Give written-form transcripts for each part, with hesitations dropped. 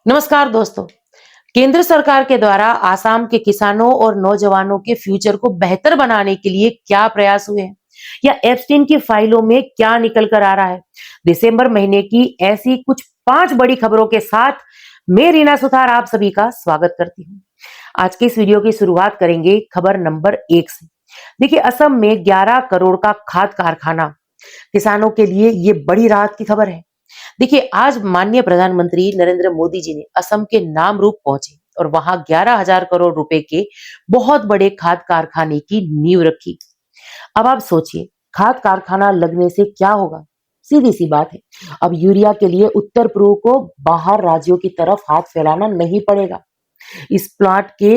नमस्कार दोस्तों। केंद्र सरकार के द्वारा आसाम के किसानों और नौजवानों के फ्यूचर को बेहतर बनाने के लिए क्या प्रयास हुए हैं या एप्स्टीन की फाइलों में क्या निकल कर आ रहा है, दिसंबर महीने की ऐसी कुछ 5 बड़ी खबरों के साथ मैं रीना सुथार आप सभी का स्वागत करती हूँ। आज के इस वीडियो की शुरुआत करेंगे खबर नंबर 1 से। देखिए, असम में 11 करोड़ का खाद कारखाना, किसानों के लिए ये बड़ी राहत की खबर है। देखिए, आज माननीय प्रधानमंत्री नरेंद्र मोदी जी ने असम के नामरूप पहुंचे और वहां 11,000 करोड़ रुपए के बहुत बड़े खाद कारखाने की नींव रखी। अब आप सोचिए, खाद कारखाना लगने से क्या होगा? सीधी सी बात है, अब यूरिया के लिए उत्तर पूर्व को बाहर राज्यों की तरफ हाथ फैलाना नहीं पड़ेगा। इस प्लांट के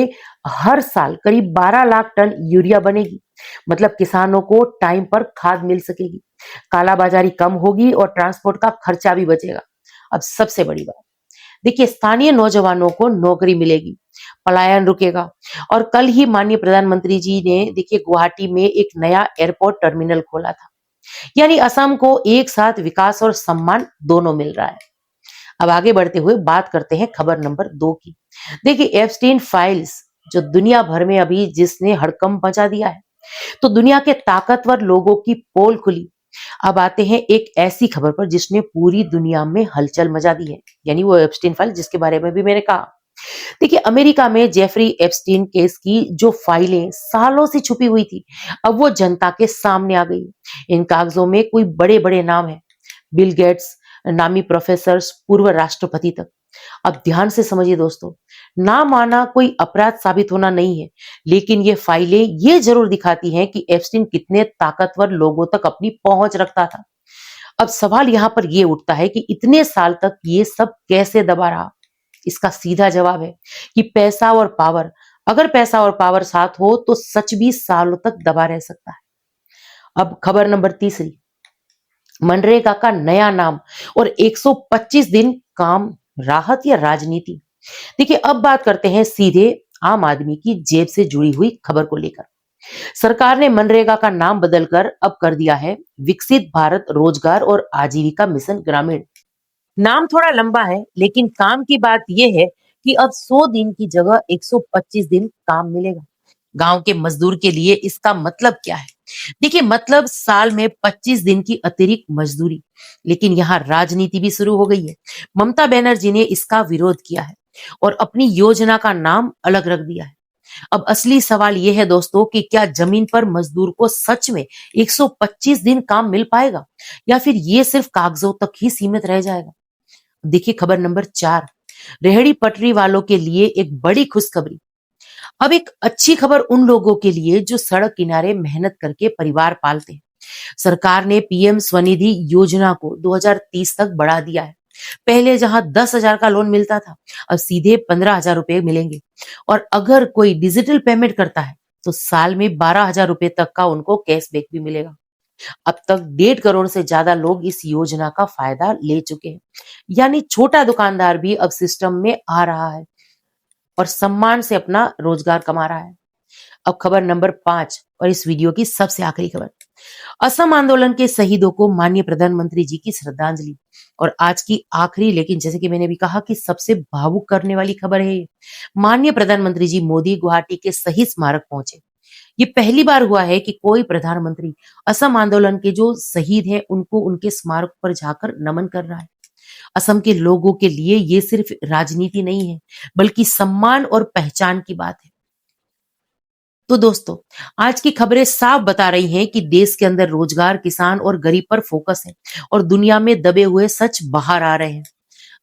हर साल करीब 12 लाख टन यूरिया बनेगी। मतलब किसानों को टाइम पर खाद मिल सकेगी, कालाबाजारी कम होगी और ट्रांसपोर्ट का खर्चा भी बचेगा। अब सबसे बड़ी बात, देखिए, स्थानीय नौजवानों को नौकरी मिलेगी, पलायन रुकेगा। और कल ही माननीय प्रधानमंत्री जी ने देखिए गुवाहाटी में एक नया एयरपोर्ट टर्मिनल खोला था। यानी असम को एक साथ विकास और सम्मान दोनों मिल रहा है। अब आगे बढ़ते हुए बात करते हैं खबर नंबर 2 की। देखिए, एप्स्टीन फाइल्स जो दुनिया भर में अभी जिसने हड़कंप मचा दिया है, तो दुनिया के ताकतवर लोगों की पोल खुली। अब आते हैं एक ऐसी खबर पर जिसने पूरी दुनिया में हलचल मचा दी है, यानी वो एप्स्टीन फाइल जिसके बारे में भी मैंने कहा। देखिए, अमेरिका में जेफरी एप्स्टीन केस की जो फाइलें सालों से छुपी हुई थी, अब वो जनता के सामने आ गई। इन कागजों में कोई बड़े बड़े नाम है, बिल गेट्स, नामी प्रोफेसर, पूर्व राष्ट्रपति तक। अब ध्यान से समझिए दोस्तों, नाम आना कोई अपराध साबित होना नहीं है, लेकिन ये फाइलें ये जरूर दिखाती हैं कि एप्स्टीन कितने ताकतवर लोगों तक अपनी पहुंच रखता था। अब सवाल यहां पर ये उठता है कि इतने साल तक ये सब कैसे दबा रहा? इसका सीधा जवाब है कि पैसा और पावर। अगर पैसा और पावर साथ हो तो सच भी सालों तक दबा रह सकता है। अब खबर नंबर तीसरी, मनरेगा का नया नाम और 125 दिन काम, राहत या राजनीति? देखिए, अब बात करते हैं सीधे आम आदमी की जेब से जुड़ी हुई खबर को लेकर। सरकार ने मनरेगा का नाम बदलकर अब कर दिया है विकसित भारत रोजगार और आजीविका मिशन ग्रामीण। नाम थोड़ा लंबा है, लेकिन काम की बात यह है कि अब 100 दिन की जगह 125 दिन काम मिलेगा। गांव के मजदूर के लिए इसका मतलब क्या है? देखिए, मतलब साल में 25 दिन की अतिरिक्त मजदूरी। लेकिन यहाँ राजनीति भी शुरू हो गई है। ममता बनर्जी ने इसका विरोध किया है और अपनी योजना का नाम अलग रख दिया है। अब असली सवाल यह है दोस्तों कि क्या जमीन पर मजदूर को सच में 125 दिन काम मिल पाएगा या फिर ये सिर्फ कागजों तक ही सीमित रह जाएगा? देखिए खबर नंबर 4, रेहड़ी पटरी वालों के लिए एक बड़ी खुशखबरी। अब एक अच्छी खबर उन लोगों के लिए जो सड़क किनारे मेहनत करके परिवार पालते हैं। सरकार ने पीएम स्वनिधि योजना को 2030 तक बढ़ा दिया है। पहले जहां 10,000 का लोन मिलता था, अब सीधे 15,000 रुपए मिलेंगे। और अगर कोई डिजिटल पेमेंट करता है तो साल में 12,000 रुपए तक का उनको कैशबैक भी मिलेगा। अब तक 1.5 करोड़ से ज्यादा लोग इस योजना का फायदा ले चुके हैं। यानी छोटा दुकानदार भी अब सिस्टम में आ रहा है और सम्मान से अपना रोजगार कमा रहा है। अब खबर नंबर 5 और इस वीडियो की सबसे आखिरी खबर, असम आंदोलन के शहीदों को माननीय प्रधानमंत्री जी की श्रद्धांजलि। और आज की आखिरी, लेकिन जैसे कि मैंने भी कहा कि सबसे भावुक करने वाली खबर है ये। माननीय प्रधानमंत्री जी मोदी गुवाहाटी के शहीद स्मारक पहुंचे। ये पहली बार हुआ है कि कोई प्रधानमंत्री असम आंदोलन के जो शहीद हैं उनको उनके स्मारक पर जाकर नमन कर रहा है। असम के लोगों के लिए ये सिर्फ राजनीति नहीं है, बल्कि सम्मान और पहचान की बात है। तो दोस्तों, आज की खबरें साफ बता रही हैं कि देश के अंदर रोजगार, किसान और गरीब पर फोकस है और दुनिया में दबे हुए सच बाहर आ रहे हैं।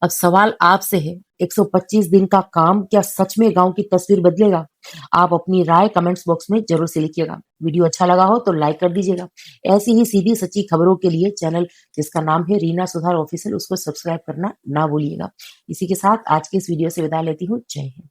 अब सवाल आपसे है, 125 दिन का काम क्या सच में गांव की तस्वीर बदलेगा? आप अपनी राय कमेंट्स बॉक्स में जरूर से लिखिएगा। वीडियो अच्छा लगा हो तो लाइक कर दीजिएगा। ऐसी ही सीधी सच्ची खबरों के लिए चैनल जिसका नाम है रीना सुधार ऑफिशियल, उसको सब्सक्राइब करना ना भूलिएगा। इसी के साथ आज के इस वीडियो से विदा लेती हूँ। जय हिंद।